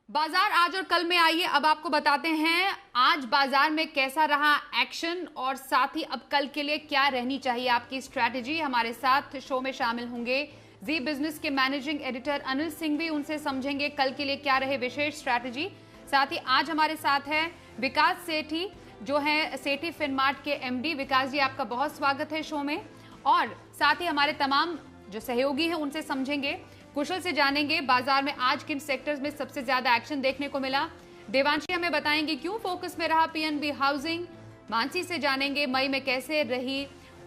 बाजार आज और कल में आइए अब आपको बताते हैं आज बाजार में कैसा रहा एक्शन और साथ ही अब कल के लिए क्या रहनी चाहिए आपकी स्ट्रैटेजी। हमारे साथ शो में शामिल होंगे जी बिजनेस के मैनेजिंग एडिटर अनिल सिंह भी, उनसे समझेंगे कल के लिए क्या रहे विशेष स्ट्रैटेजी। साथ ही आज हमारे साथ है विकास सेठी जो है सेठी फिनमार्ट के एमडी। विकास जी आपका बहुत स्वागत है शो में। और साथ ही हमारे तमाम जो सहयोगी हैं उनसे समझेंगे, कुशल से जानेंगे बाजार में आज किन सेक्टर्स में सबसे ज्यादा एक्शन देखने को मिला। देवांशी हमें बताएंगे क्यों फोकस में रहा पीएनबी हाउसिंग। मानसी से जानेंगे मई में कैसे रही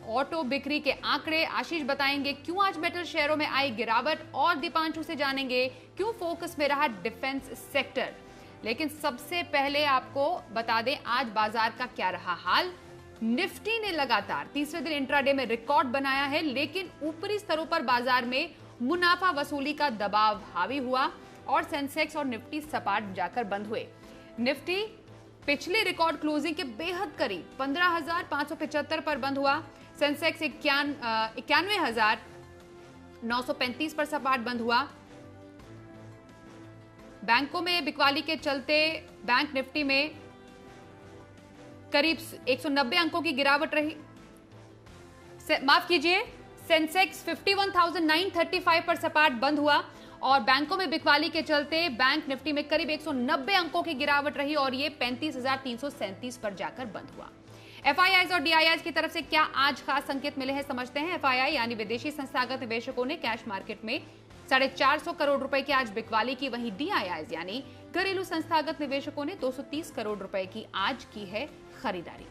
ऑटो बिक्री के आंकड़े। आशीष बताएंगे क्यों आज मेटल शेयरों में आई गिरावट। और दीपांशु से जानेंगे क्यों फोकस में रहा डिफेंस सेक्टर। लेकिन सबसे पहले आपको बता दें आज बाजार का क्या रहा हाल। निफ्टी ने लगातार तीसरे दिन इंट्राडे में रिकॉर्ड बनाया है, लेकिन ऊपरी स्तरों पर बाजार में मुनाफा वसूली का दबाव हावी हुआ और सेंसेक्स और निफ्टी सपाट जाकर बंद हुए। निफ्टी पिछले रिकॉर्ड क्लोजिंग के बेहद करीब 15,575 पर बंद हुआ। सेंसेक्स 91,935 पर सपाट बंद हुआ। बैंकों में बिकवाली के चलते बैंक निफ्टी में करीब 190 अंकों की गिरावट रही। माफ कीजिए, सेंसेक्स 51,935 पर सपाट बंद हुआ और बैंकों में बिकवाली के चलते बैंक निफ्टी में करीब 190 अंकों की गिरावट रही और ये 35,337 पर जाकर बंद हुआ। एफआईआईज और डीआईआईज की तरफ से क्या आज खास संकेत मिले हैं समझते हैं। एफआईआई यानी विदेशी संस्थागत निवेशकों ने कैश मार्केट में 450 करोड़ रुपए की आज बिकवाली की, वहीं डीआईआईज यानी घरेलू संस्थागत निवेशकों ने 230 करोड़ रुपए की आज की है खरीदारी।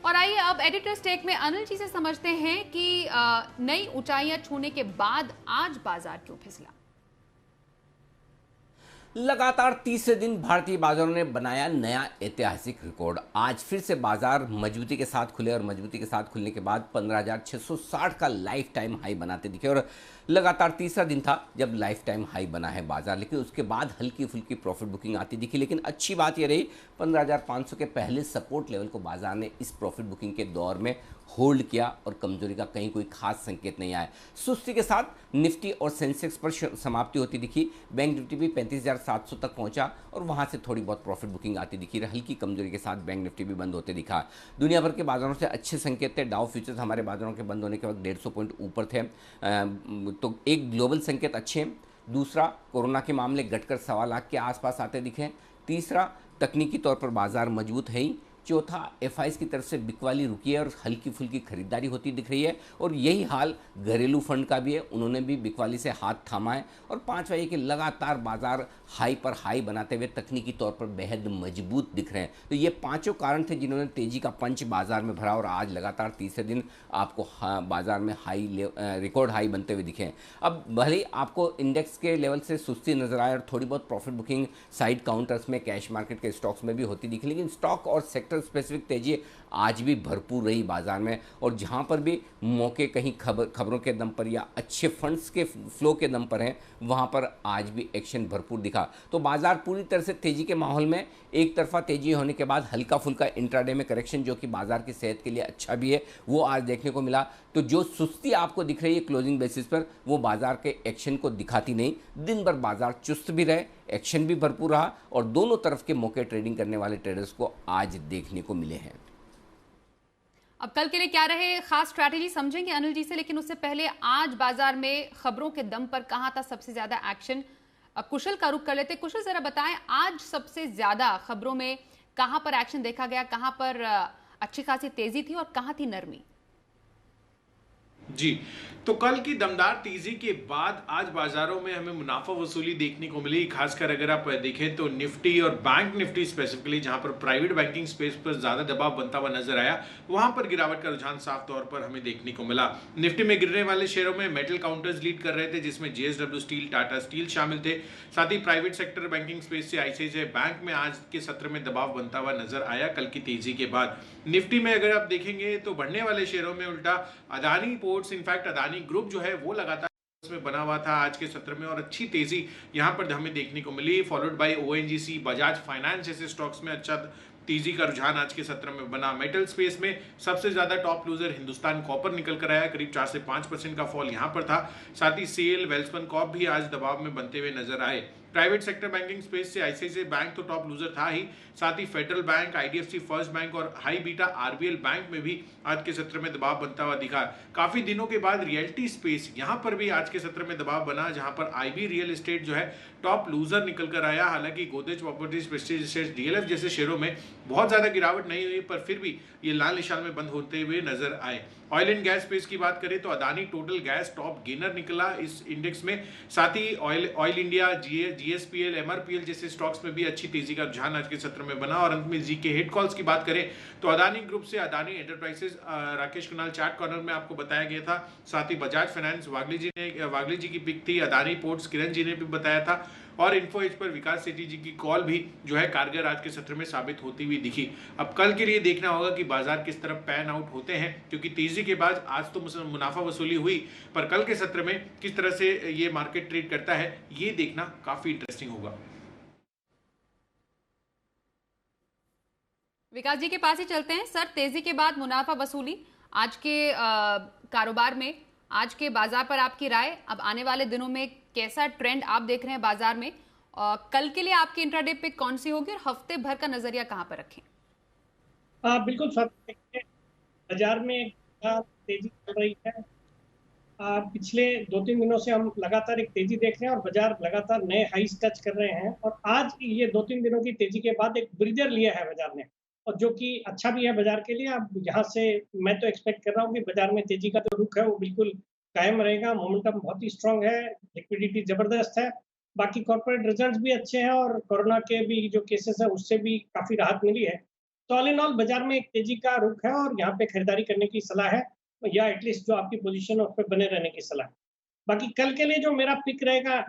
और आइए अब एडिटर्स टेक में अनिल जी से समझते हैं कि नई ऊंचाइयां छूने के बाद आज बाजार क्यों फिसला। लगातार तीसरे दिन भारतीय बाजारों ने बनाया नया ऐतिहासिक रिकॉर्ड। आज फिर से बाजार मजबूती के साथ खुले और मजबूती के साथ खुलने के बाद 15,660 का लाइफ टाइम हाई बनाते दिखे और लगातार तीसरा दिन था जब लाइफ टाइम हाई बना है बाजार, लेकिन उसके बाद हल्की फुल्की प्रॉफिट बुकिंग आती दिखी। लेकिन अच्छी बात यह रही 15,500 के पहले सपोर्ट लेवल को बाजार ने इस प्रॉफिट बुकिंग के दौर में होल्ड किया और कमजोरी का कहीं कोई खास संकेत नहीं आया। सुस्ती के साथ निफ्टी और सेंसेक्स पर समाप्ति होती दिखी। बैंक निफ्टी भी 35,700 तक पहुंचा और वहां से थोड़ी बहुत प्रॉफिट बुकिंग आती दिखी। हल्की कमजोरी के साथ बैंक निफ्टी भी बंद होते दिखा। दुनिया भर के बाजारों से अच्छे संकेत थे। डाउ फ्यूचर्स हमारे बाजारों के बंद होने के वक्त 150 पॉइंट ऊपर थे। तो एक ग्लोबल संकेत अच्छे हैं। दूसरा, कोरोना के मामले घटकर 1.25 लाख के आसपास आते दिखे। तीसरा, तकनीकी तौर पर बाजार मजबूत है ही। चौथा, एफआईज की तरफ से बिकवाली रुकी है और हल्की फुल्की खरीदारी होती दिख रही है और यही हाल घरेलू फंड का भी है, उन्होंने भी बिकवाली से हाथ थामा है। और पांचवा ये कि लगातार बाजार हाई पर हाई बनाते हुए तकनीकी तौर पर बेहद मजबूत दिख रहे हैं। तो ये पांचों कारण थे जिन्होंने तेजी का पंच बाजार में भरा और आज लगातार तीसरे दिन आपको बाजार में रिकॉर्ड हाई बनते हुए दिखे। अब भले ही आपको इंडेक्स के लेवल से सुस्ती नजर आए और थोड़ी बहुत प्रॉफिट बुकिंग साइड काउंटर्स में कैश मार्केट के स्टॉक्स में भी होती दिखी, लेकिन स्टॉक और सेक्टर स्पेसिफिक तेजी आज भी भरपूर रही बाजार में। और जहां पर भी मौके कहीं खबरों के दम पर या अच्छे फंड्स के फ्लो के दम पर हैं, वहां पर आज भी एक्शन भरपूर दिखा। तो बाजार पूरी तरह से तेजी के माहौल में एक तरफा तेजी होने के बाद हल्का फुल्का इंट्राडे में करेक्शन, जो कि बाजार की सेहत के लिए अच्छा भी है, वो आज देखने को मिला। तो जो सुस्ती आपको दिख रही है क्लोजिंग बेसिस पर, वो बाजार के एक्शन को दिखाती नहीं। दिन भर बाजार चुस्त भी रहे, एक्शन भी भरपूर रहा और दोनों तरफ के मौके ट्रेडिंग करने वाले ट्रेडर्स को आज देखने को मिले हैं। अब कल के लिए क्या रहे खास स्ट्रैटेजी समझेंगे अनिल जी से, लेकिन उससे पहले आज बाजार में खबरों के दम पर कहां था सबसे ज्यादा एक्शन, कुशल का रुख कर लेते। कुशल जरा बताएं आज सबसे ज्यादा खबरों में कहां पर एक्शन देखा गया, कहां पर अच्छी खासी तेजी थी और कहां थी नरमी। जी, तो कल की दमदार तेजी के बाद आज बाजारों में हमें मुनाफा वसूली देखने को मिली। खासकर अगर आप देखें तो निफ्टी और बैंक निफ्टी स्पेसिफिकली, जहां पर प्राइवेट बैंकिंग स्पेस पर ज्यादा दबाव बनता हुआ नजर आया, वहां पर गिरावट का रुझान साफ तौर पर हमें देखने को मिला। निफ्टी में गिरने वाले शेयरों में मेटल काउंटर्स लीड कर रहे थे, जिसमें जेएसडब्ल्यू स्टील, टाटा स्टील शामिल थे। साथ ही प्राइवेट सेक्टर बैंकिंग स्पेस से आईसीआईसीआई बैंक में आज के सत्र में दबाव बनता हुआ नजर आया कल की तेजी के बाद। निफ्टी में अगर आप देखेंगे तो बढ़ने वाले शेयरों में उल्टा Adani ports, in fact Adani group जो है वो लगातार में बना हुआ था आज के सत्र में और अच्छी तेजी यहां पर हमें देखने को मिली, followed by ONGC, Bajaj Finance जैसे स्टॉक्स में अच्छा तेजी का रुझान आज के सत्र में बना। मेटल स्पेस में सबसे ज्यादा top loser Hindustan copper nickel कर आया, करीब 4 से 5% का फॉल यहां पर था। साथ ही सेल, वेल्सपन कॉप भी आज दबाव में बनते हुए नजर आए। प्राइवेट सेक्टर बैंकिंग स्पेस से आईसीआईसीआई बैंक तो टॉप लूजर था ही, साथ ही Federal Bank, IDFC First Bank और हाई बीटा आरबीएल बैंक में भी आज के सत्र में दबाव बनता हुआ दिखा। काफी दिनों के बाद रियल्टी स्पेस यहां पर भी आज के सत्र में दबाव बना, जहां पर आईबी रियल एस्टेट जो है टॉप लूजर निकल कर आया। हालांकि Godrej properties, Prestige estates, DLF जैसे शेयरों में बहुत ज्यादा गिरावट नहीं हुई, पर फिर भी ये लाल निशान में बंद होते हुए नजर आए। ऑयल एंड गैस स्पेस की बात करें तो Adani total gas top gainer निकला इस इंडेक्स में। साथ ही ऑयल इंडिया, जीएसपीएल, एमआरपीएल जैसे स्टॉक्स में भी अच्छी तेजी का रुझान आज के सत्र में बना। और अंत में जी के हेड कॉल्स की बात करें तो अदानी ग्रुप से Adani enterprises, Rakesh Kunal chat corner में आपको बताया गया था। साथ ही बजाज फाइनेंस, वागली जी की पिक थी। अदानी पोर्ट्स, किरण जी ने भी बताया था। और इन्फो एज पर विकास सेठी जी की कॉल भी जो है कारगर आज के सत्र में साबित होती हुई दिखी। अब कल के लिए देखना होगा कि बाजार किस तरफ पैन आउट होते हैं, क्योंकि तेजी के बाद आज तो मुनाफा वसूली हुई, पर कल के सत्र में किस तरह से ये मार्केट ट्रेड करता है ये देखना काफी इंटरेस्टिंग होगा। विकास जी के पास ही चलते हैं। सर, तेजी के बाद मुनाफा वसूली, आज के कारोबार में, आज के बाजार पर आपकी राय, अब आने वाले दिनों में कैसा ट्रेंड आप देख रहे हैं बाजार में? कल के लिए आपकी इंट्राडे पिक कौन सी होगी और हफ्ते भर का नजरिया कहां पर रखें? बिल्कुल बाजार में तेजी चल रही है। पिछले 2-3 दिनों से हम लगातार एक तेजी देख रहे हैं और बाजार लगातार नए हाईस टच कर रहे हैं। और आज ये 2-3 दिनों की तेजी के बाद एक ब्रीदर लिया है बाजार ने, और जो कि अच्छा भी है बाजार के लिए। अब यहाँ से मैं तो एक्सपेक्ट कर रहा हूँ कि बाजार में तेजी का जो रुख है वो बिल्कुल कायम रहेगा। मोमेंटम बहुत ही स्ट्रांग है, लिक्विडिटी जबरदस्त है, बाकी कॉर्पोरेट रिजल्ट्स भी अच्छे हैं और कोरोना के भी जो केसेस है उससे भी काफी राहत मिली है। तो ऑल इन ऑल बाजार में एक तेजी का रुख है और यहाँ पे खरीदारी करने की सलाह है, या एटलीस्ट जो आपकी पोजीशन है उस पर बने रहने की सलाह है। बाकी कल के लिए जो मेरा पिक रहेगा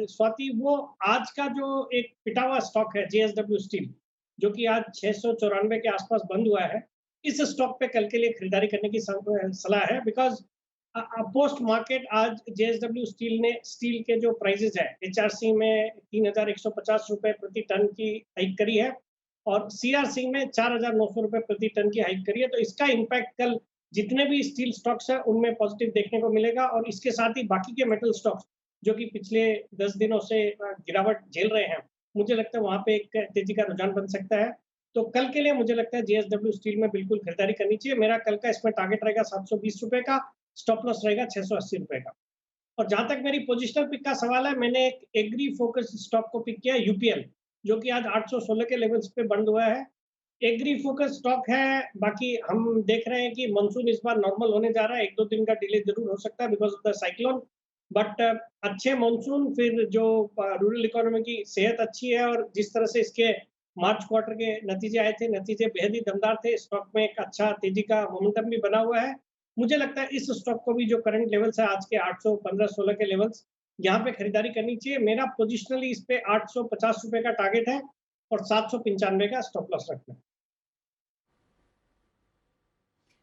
स्वाति, वो आज का जो एक पिटा हुआ स्टॉक है जेएसडब्ल्यू स्टील, जो कि आज 694 के आसपास बंद हुआ है। इस स्टॉक पे कल के लिए खरीदारी करने की सलाह है, बिकॉज पोस्ट मार्केट आज जेएसडब्ल्यू स्टील ने स्टील के जो प्राइसेस है, एचआरसी में 3150 रुपए प्रति टन की हाइक करी है और सीआरसी में 4900 रुपए प्रति टन की हाइक करी है। तो इसका इम्पैक्ट कल जितने भी स्टील स्टॉक्स है उनमें पॉजिटिव देखने को मिलेगा। और इसके साथ ही बाकी के मेटल स्टॉक्स जो कि पिछले 10 दिनों से गिरावट झेल रहे हैं, मुझे लगता है वहां पे एक तेजी का रुझान बन सकता है। तो कल के लिए मुझे लगता है जेएसडब्ल्यू स्टील में बिल्कुल खरीदारी करनी चाहिए। मेरा कल का इसमें टारगेट रहेगा 720 रुपए का, स्टॉप लॉस रहेगा 680 रुपए का। और जहां तक मेरी पोजिशनल पिक का सवाल है, मैंने एक एग्री फोकस स्टॉक को पिक किया है, यूपीएल, जो कि आज 816 के लेवल्स पे बंद हुआ है। एग्री फोकस स्टॉक है। बाकी हम देख रहे हैं कि मानसून इस बार नॉर्मल होने जा रहा है, 1-2 दिन का डिले जरूर हो सकता है because of the cyclone, but अच्छे मानसून, फिर जो रूरल इकोनॉमी की सेहत अच्छी है और जिस तरह से इसके मार्च क्वार्टर के नतीजे आए थे, नतीजे बेहद ही दमदार थे। स्टॉक में एक अच्छा तेजी का मोमेंटम भी बना हुआ है। मुझे लगता है इस स्टॉक को भी जो करंट लेवल्स है आज के 815-16 के लेवल्स, यहाँ पे खरीदारी करनी चाहिए। मेरा पोजिशनली इस पे 850 रुपए का टारगेट है और 795 का स्टॉप लॉस रखना है।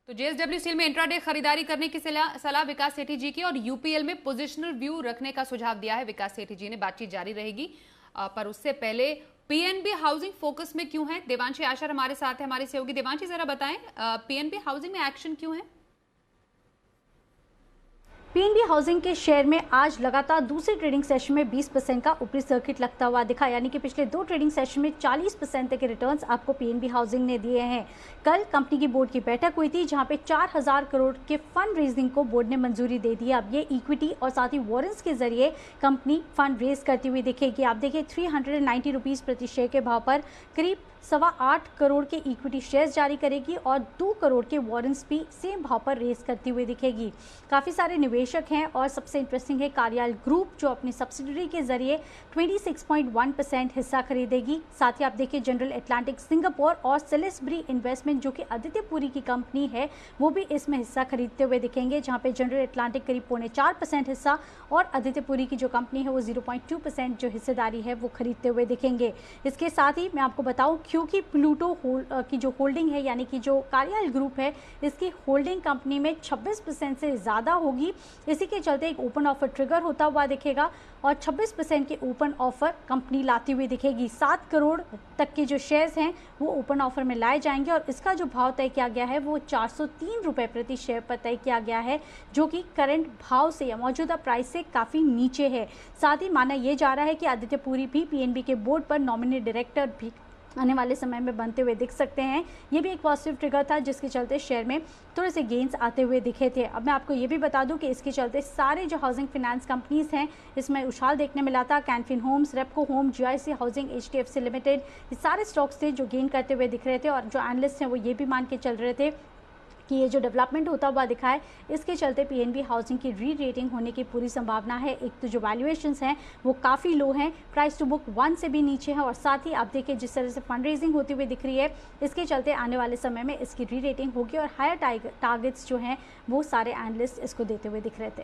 तो जेएसडब्ल्यू स्टील में इंट्राडे खरीदारी करने की सलाह विकास सेठी जी की, और यूपीएल में पोजिशनल व्यू रखने का सुझाव दिया है विकास सेठी जी ने। बातचीत जारी रहेगी, पर उससे पहले पीएनबी हाउसिंग फोकस में क्यों है? देवांशी आशर हमारे साथ है, हमारे सहयोगी। देवांशी, जरा बताएं पीएनबी हाउसिंग में एक्शन क्यों है? पीएनबी हाउसिंग के शेयर में आज लगातार दूसरे ट्रेडिंग सेशन में 20% का ऊपरी सर्किट लगता हुआ दिखा, यानी कि पिछले 2 ट्रेडिंग सेशन में 40% तक के रिटर्न्स आपको पीएनबी हाउसिंग ने दिए हैं। कल कंपनी की बोर्ड की बैठक हुई थी, जहां पे 4000 करोड़ के फंड रेजिंग को बोर्ड ने मंजूरी दे दी है। अब ये इक्विटी और साथ ही वारंट्स के जरिए कंपनी फंड रेज करती हुई दिखेगी। आप देखिए 390 रुपीज़ प्रति शेयर के भाव पर करीब 8.25 करोड़ के इक्विटी शेयर्स जारी करेगी और 2 करोड़ के वारंट्स भी सेम भाव पर रेस करती हुई दिखेगी। काफ़ी सारे निवेशक हैं और सबसे इंटरेस्टिंग है कार्याल ग्रुप, जो अपनी सब्सिडरी के जरिए 26.1% हिस्सा खरीदेगी। साथ ही आप देखिए जनरल एटलांटिक सिंगापुर और सेलिसबरी इन्वेस्टमेंट, जो कि आदित्यपुरी की कंपनी है, वो भी इसमें हिस्सा खरीदते हुए दिखेंगे, जहाँ पे जनरल एटलांटिक करीब 4.25% हिस्सा और आदित्यपुरी की जो कंपनी है वो 0.2% जो हिस्सेदारी है वो खरीदते हुए दिखेंगे। इसके साथ ही मैं आपको बताऊँ, क्योंकि प्लूटो की जो होल्डिंग है, यानी कि जो कार्याल ग्रुप है, इसकी होल्डिंग कंपनी में 26% से ज़्यादा होगी, इसी के चलते एक ओपन ऑफर ट्रिगर होता हुआ दिखेगा और 26% के ओपन ऑफर कंपनी लाती हुई दिखेगी। 7 करोड़ तक के जो शेयर्स हैं वो ओपन ऑफर में लाए जाएंगे और इसका जो भाव तय किया गया है वो 403 रुपये प्रति शेयर पर तय किया गया है, जो कि करंट भाव से या मौजूदा प्राइस से काफ़ी नीचे है। साथ ही माना यह जा रहा है कि आदित्य पुरी भी पीएनबी के बोर्ड पर नॉमिनी डायरेक्टर भी आने वाले समय में बनते हुए दिख सकते हैं। ये भी एक पॉजिटिव ट्रिगर था जिसके चलते शेयर में थोड़े से गेंस आते हुए दिखे थे। अब मैं आपको ये भी बता दूं कि इसके चलते सारे जो हाउसिंग फाइनेंस कंपनीज हैं इसमें उछाल देखने मिला था। Can Fin Homes, Repco Home, GIC housing, HDFC limited, ये सारे स्टॉक्स थे जो गेन करते हुए दिख रहे थे और जो एनालिस्ट हैं वो ये भी मान के चल रहे थे कि ये जो डेवलपमेंट होता हुआ दिखा है इसके चलते पीएनबी हाउसिंग की री रेटिंग होने की पूरी संभावना है। एक तो जो वैल्यूएशंस हैं वो काफ़ी लो हैं, प्राइस टू बुक 1 से भी नीचे है और साथ ही आप देखिए जिस तरह से फंड रेजिंग होती हुई दिख रही है इसके चलते आने वाले समय में इसकी री रेटिंग होगी और हायर टारगेट्स जो हैं वो सारे एनालिस्ट इसको देते हुए दिख रहे थे।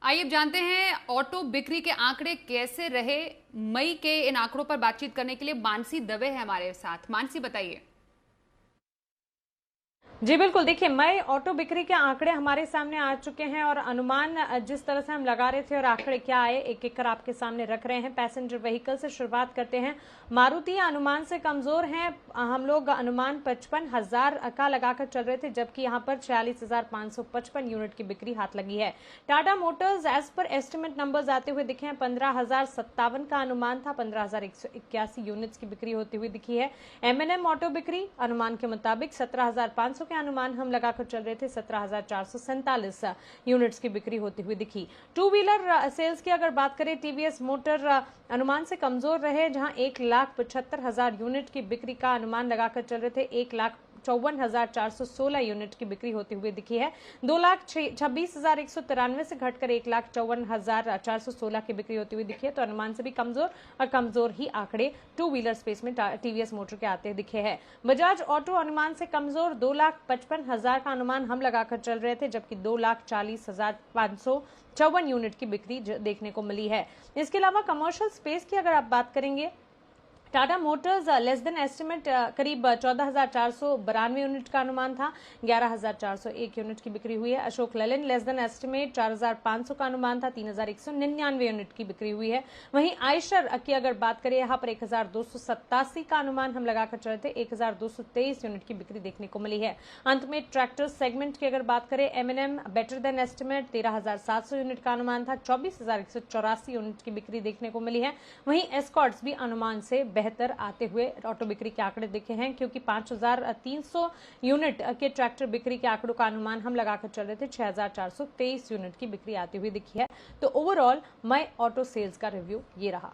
आइए अब जानते हैं ऑटो बिक्री के आंकड़े कैसे रहे। मई के इन आंकड़ों पर बातचीत करने के लिए मानसी दवे है हमारे साथ। मानसी बताइए। जी बिल्कुल, देखिए मई ऑटो बिक्री के आंकड़े हमारे सामने आ चुके हैं और अनुमान जिस तरह से हम लगा रहे थे और आंकड़े क्या आए एक एक कर आपके सामने रख रहे हैं। पैसेंजर व्हीकल से शुरुआत करते हैं। मारुति अनुमान से कमजोर हैं, हम लोग अनुमान 55,000 का लगाकर चल रहे थे जबकि यहाँ पर 46,555 यूनिट की बिक्री हाथ लगी है। Tata Motors as per estimate numbers आते हुए दिखे हैं। 15,057 का अनुमान था, 15,181 यूनिट्स की बिक्री होती हुई दिखी है। M&M ऑटो बिक्री अनुमान के मुताबिक 17,500 के अनुमान हम लगाकर चल रहे थे, 17,447 यूनिट्स की बिक्री होती हुई दिखी। टू व्हीलर सेल्स की अगर बात करें, टीवीएस मोटर अनुमान से कमजोर रहे जहां 1,75,000 यूनिट की बिक्री का अनुमान लगाकर चल रहे थे। 1,54,416 यूनिट की बिक्री होती हुई दिखी है। 2,26,193 से घटकर 1,54,416 की बिक्री होती हुई दिखी है। तो अनुमान से भी कमजोर और कमजोर ही आंकड़े टू व्हीलर स्पेस में टीवीएस मोटर के आते दिखे हैं। बजाज ऑटो अनुमान से कमजोर, 2,55,000 का अनुमान हम लगाकर चल रहे थे जबकि 2,40,554 यूनिट की बिक्री देखने को मिली है। इसके अलावा कमर्शियल स्पेस की अगर आप बात करेंगे, Tata Motors less than estimate करीब 14,492 यूनिट का अनुमान था, 11,401 यूनिट की बिक्री हुई है। Ashok Leyland less than estimate 4,500 का अनुमान था, 3,199 यूनिट की बिक्री हुई है। वहीं आयशर की अगर बात करें यहाँ पर 1,287 का अनुमान हम लगाकर चले थे, 1,223 यूनिट की बिक्री देखने को मिली है। अंत में ट्रैक्टर सेगमेंट की अगर बात करें, M&M better than estimate 13,700 unit का अनुमान था, 24,184 यूनिट की बिक्री देखने को मिली है। वहीं एस्कॉर्ट्स भी अनुमान से बेहतर आते हुए ऑटो बिक्री के आंकड़े दिखे हैं क्योंकि 5,300 यूनिट के ट्रैक्टर बिक्री के आंकड़ों का अनुमान हम लगाकर चल रहे थे, 6,423 यूनिट की बिक्री आती हुई दिखी है। तो ओवरऑल मई ऑटो सेल्स का रिव्यू ये रहा।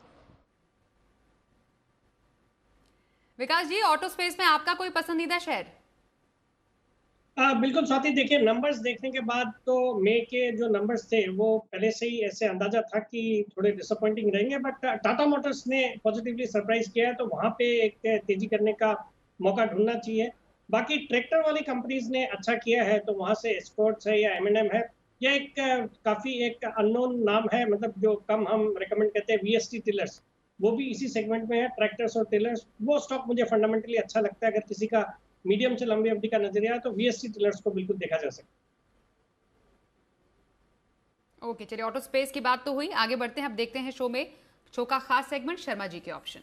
विकास जी, ऑटो स्पेस में आपका कोई पसंदीदा शेयर? बिल्कुल स्वाति, देखिए नंबर्स देखने के बाद तो मई के जो नंबर्स थे वो पहले से ही ऐसे अंदाजा था कि थोड़े डिसअपॉइंटिंग रहेंगे, बट टाटा मोटर्स ने पॉजिटिवली सरप्राइज किया है तो वहां पे एक तेजी करने का मौका ढूंढना चाहिए। बाकी ट्रैक्टर वाली कंपनीज ने अच्छा किया है तो वहां से एस्कॉर्ट्स है या M&M है या एक काफी एक अननोन नाम है, मतलब जो कम हम रेकमेंड करते हैं, VST टिलर्स, वो भी इसी सेगमेंट में है। ट्रैक्टर्स और टिलर्स वो स्टॉक मुझे फंडामेंटली अच्छा लगता है। अगर किसी का मीडियम से लंबी अवधि का नजरिया तो VST टिलर्स को बिल्कुल देखा जा सकता है। ओके, चलिए ऑटो स्पेस की बात तो हुई, आगे बढ़ते हैं। अब देखते हैं शो का खास सेगमेंट शर्मा जी के ऑप्शन।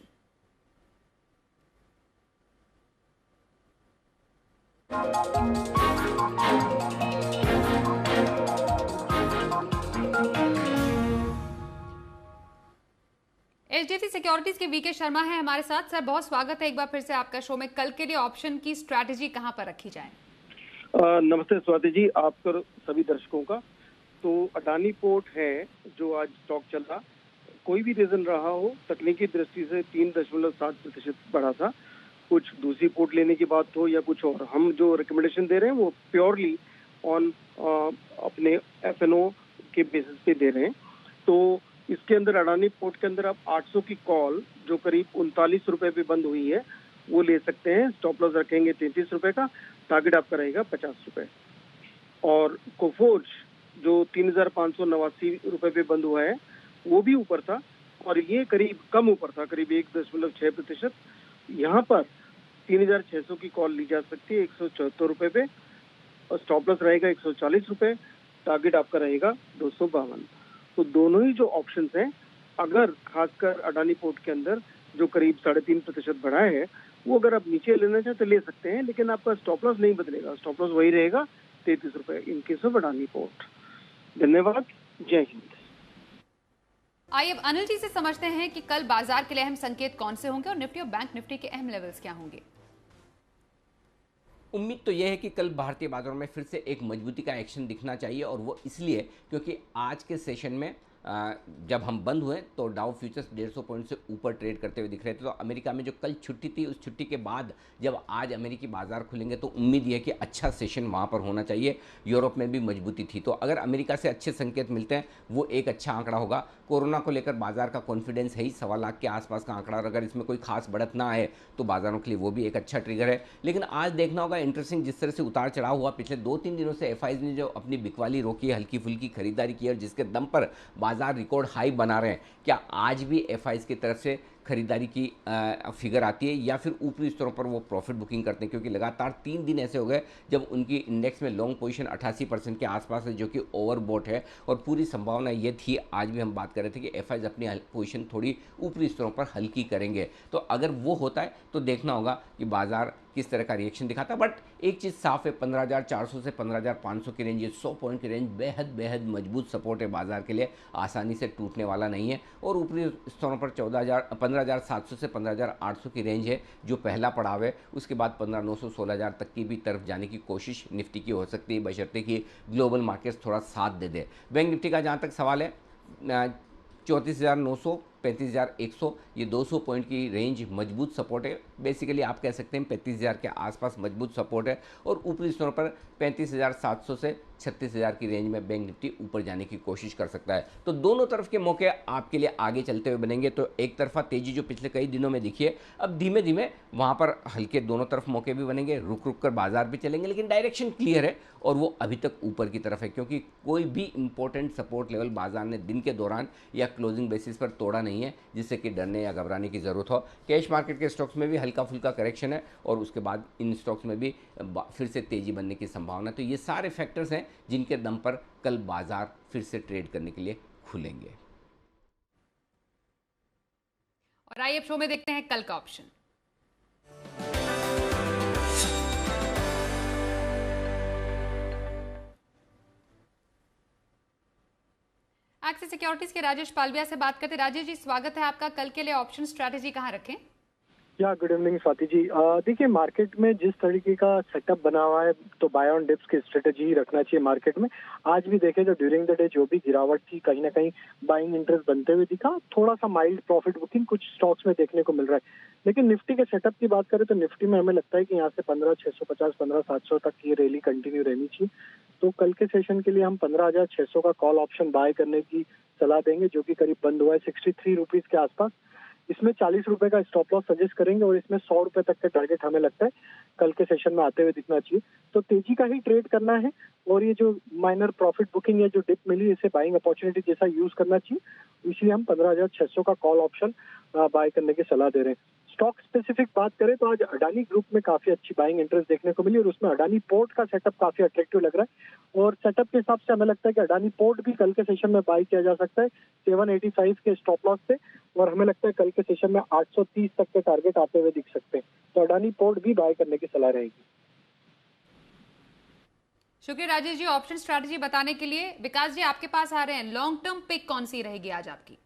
HDFC सिक्योरिटीज के वीके शर्मा है हमारे साथ। सर बहुत स्वागत है एक बार फिर से आपका शो में। कल के लिए ऑप्शन की स्ट्रैटेजी कहां पर रखी जाए? नमस्ते स्वाति जी, आपको सभी दर्शकों का। तो अडानी पोर्ट है जो आज स्टॉक चल रहा, कोई भी रीजन रहा हो, तकनीकी दृष्टि से 3.7% बढ़ा था। कुछ दूसरी पोर्ट लेने की बात हो या कुछ और, हम जो रिकमेंडेशन दे रहे हैं वो प्योरली ऑन अपने FNO के बेसिस पे दे रहे हैं। तो इसके अंदर अडानी पोर्ट के अंदर आप 800 की कॉल जो करीब 39 रुपए पे बंद हुई है वो ले सकते हैं। स्टॉप लॉस रखेंगे 33 रुपए का, टारगेट आपका रहेगा 50 रुपए। और कोफोर्ज जो 3,589 रुपए पे बंद हुआ है वो भी ऊपर था और ये करीब कम ऊपर था, करीब 1.6%। यहाँ पर 3,600 की कॉल ली जा सकती है 174 रुपए पे। और स्टॉप लॉस रहेगा 140 रुपए, टारगेट आपका रहेगा 252। तो दोनों ही जो ऑप्शंस हैं, अगर खासकर अडानी पोर्ट के अंदर जो करीब 3.5% बढ़ा है, वो अगर आप नीचे लेना चाहें तो ले सकते हैं, लेकिन आपका स्टॉप लॉस नहीं बदलेगा, स्टॉप लॉस वही रहेगा 33 रुपए in case of Adani port. धन्यवाद, जय हिंद। आइए अब अनिल जी से समझते हैं कि कल बाजार के लिए अहम संकेत कौन से होंगे और निफ्टी और बैंक निफ्टी के अहम लेवल्स क्या होंगे। उम्मीद तो यह है कि कल भारतीय बाजारों में फिर से एक मजबूती का एक्शन दिखना चाहिए, और वो इसलिए क्योंकि आज के सेशन में जब हम बंद हुए तो डाउ फ्यूचर्स 150 पॉइंट से ऊपर ट्रेड करते हुए दिख रहे थे। तो अमेरिका में जो कल छुट्टी थी, उस छुट्टी के बाद जब आज अमेरिकी बाजार खुलेंगे तो उम्मीद यह है कि अच्छा सेशन वहाँ पर होना चाहिए। यूरोप में भी मजबूती थी, तो अगर अमेरिका से अच्छे संकेत मिलते हैं वो एक अच्छा आंकड़ा होगा। कोरोना को लेकर बाजार का कॉन्फिडेंस है ही 1.25 लाख के आसपास का आंकड़ा, और अगर इसमें कोई खास बढ़त ना आए तो बाजारों के लिए वो भी एक अच्छा ट्रिगर है। लेकिन आज देखना होगा इंटरेस्टिंग, जिस तरह से उतार चढ़ाव हुआ पिछले 2-3 दिनों से, एफआईज ने जो अपनी बिकवाली रोकी है, हल्की फुल्की खरीदारी की है, और जिसके दम पर बाजार रिकॉर्ड हाई बना रहे हैं, क्या आज भी एफआईज की तरफ से खरीदारी की फिगर आती है या फिर ऊपरी स्तरों पर वो प्रॉफिट बुकिंग करते हैं? क्योंकि लगातार 3 दिन ऐसे हो गए जब उनकी इंडेक्स में लॉन्ग पोजीशन 88% के आसपास है, जो कि ओवरबॉट है, और पूरी संभावना ये थी, आज भी हम बात कर रहे थे कि एफआईज अपनी पोजीशन थोड़ी ऊपरी स्तरों पर हल्की करेंगे। तो अगर वो होता है तो देखना होगा कि बाजार किस तरह का रिएक्शन दिखाता है। बट एक चीज़ साफ है, 15,400 से 15,500 की रेंज, ये 100 पॉइंट की रेंज बेहद मजबूत सपोर्ट है बाजार के लिए, आसानी से टूटने वाला नहीं है। और ऊपरी स्तरों पर 15,700 से 15,800 की रेंज है जो पहला पड़ाव है। उसके बाद 15,900 16,000 तक की भी तरफ जाने की कोशिश निफ्टी की हो सकती है, बशर्ते कि ग्लोबल मार्केट्स थोड़ा साथ दे दे। बैंक निफ्टी का जहाँ तक सवाल है, 34,900 35,100, ये 200 पॉइंट की रेंज मजबूत सपोर्ट है। बेसिकली आप कह सकते हैं 35,000 के आसपास मजबूत सपोर्ट है, और ऊपरी स्तरों पर 35,700 से 36,000 की रेंज में बैंक निफ्टी ऊपर जाने की कोशिश कर सकता है। तो दोनों तरफ के मौके आपके लिए आगे चलते हुए बनेंगे। तो एक तरफा तेजी जो पिछले कई दिनों में दिखी है, अब धीमे धीमे वहाँ पर हल्के दोनों तरफ मौके भी बनेंगे, रुक कर बाजार भी चलेंगे, लेकिन डायरेक्शन क्लियर है और वो अभी तक ऊपर की तरफ है, क्योंकि कोई भी इंपॉर्टेंट सपोर्ट लेवल बाजार ने दिन के दौरान या क्लोजिंग बेसिस पर तोड़ा नहीं है जिससे कि डरने या घबराने की ज़रूरत हो। कैश मार्केट के स्टॉक्स में भी हल्का फुल्का करेक्शन है, और उसके बाद इन स्टॉक्स में भी फिर से तेजी बनने की संभावना। तो ये सारे फैक्टर्स हैं जिनके दम पर कल बाजार फिर से ट्रेड करने के लिए खुलेंगे। और आइए अब शो में देखते हैं कल का ऑप्शन। एक्सिस सिक्योरिटीज के राजेश पालविया से बात करते हैं। राजेश जी, स्वागत है आपका। कल के लिए ऑप्शन स्ट्रैटेजी कहां रखें? या गुड इवनिंग स्वाति जी। देखिए, मार्केट में जिस तरीके का सेटअप बना हुआ है तो बाय ऑन डिप्स की स्ट्रेटेजी ही रखना चाहिए मार्केट में। आज भी देखें तो ड्यूरिंग द डे जो भी गिरावट थी, कहीं ना कहीं बाइंग इंटरेस्ट बनते हुए दिखा, थोड़ा सा माइल्ड प्रॉफिट बुकिंग कुछ स्टॉक्स में देखने को मिल रहा है। लेकिन निफ्टी के सेटअप की बात करें तो निफ्टी में हमें लगता है कि यहाँ से 15,650 15,700 तक की रैली कंटिन्यू रहनी चाहिए। तो कल के सेशन के लिए हम 15,600 का कॉल ऑप्शन बाय करने की सलाह देंगे, जो कि करीब बंद हुआ है 63 रुपीज के आसपास। इसमें 40 रुपए का स्टॉप लॉस सजेस्ट करेंगे, और इसमें 100 रुपए तक का टारगेट हमें लगता है कल के सेशन में आते हुए दिखना चाहिए। तो तेजी का ही ट्रेड करना है, और ये जो माइनर प्रॉफिट बुकिंग या जो डिप मिली, इसे बाइंग अपॉर्चुनिटी जैसा यूज करना चाहिए। इसलिए हम 15,600 का कॉल ऑप्शन बाय करने की सलाह दे रहे हैं। स्टॉक स्पेसिफिक बात करें तो आज अडानी ग्रुप में काफी अच्छी बाइंग इंटरेस्ट देखने को मिली, और उसमें अडानी पोर्ट का सेटअप काफी अट्रैक्टिव लग रहा है। और सेटअप के हिसाब से हमें लगता है कि अडानी पोर्ट भी कल के सेशन में बाय किया जा सकता है 785 के स्टॉप लॉस से, और हमें लगता है कल के सेशन में 830 तक के टारगेट आते हुए दिख सकते हैं। तो अडानी पोर्ट भी बाय करने की सलाह रहेगी। शुक्रिया राजेश जी ऑप्शन स्ट्रैटेजी बताने के लिए। विकास जी आपके पास आ रहे हैं, लॉन्ग टर्म पिक कौन सी रहेगी आज आपकी?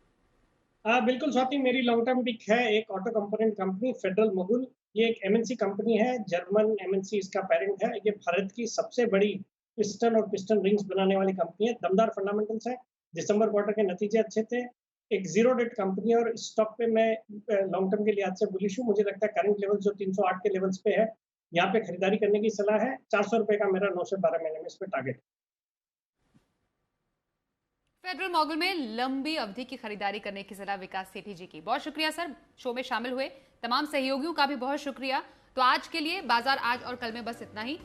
बिल्कुल स्वाति, मेरी लॉन्ग टर्म पिक है एक auto component company Federal Mogul. ये एक एमएनसी कंपनी है, जर्मन एमएनसी इसका पेरेंट है। ये भारत की सबसे बड़ी पिस्टन और पिस्टन रिंग्स बनाने वाली कंपनी है। दमदार फंडामेंटल्स है, दिसंबर क्वार्टर के नतीजे अच्छे थे, एक जीरो डेट कंपनी है, और स्टॉक पे मैं लॉन्ग टर्म के लिए आज से बुलिश हूँ। मुझे लगता है करंट लेवल जो 308 के लेवल्स पे है, यहाँ पे खरीदारी करने की सलाह है। 400 रुपए का मेरा 9 से 12 महीने में इस पे टारगेट। फेडरल मॉर्गन में लंबी अवधि की खरीदारी करने की सलाह विकास सेठी जी की। बहुत शुक्रिया सर, शो में शामिल हुए तमाम सहयोगियों का भी बहुत शुक्रिया। तो आज के लिए बाजार आज और कल में बस इतना ही।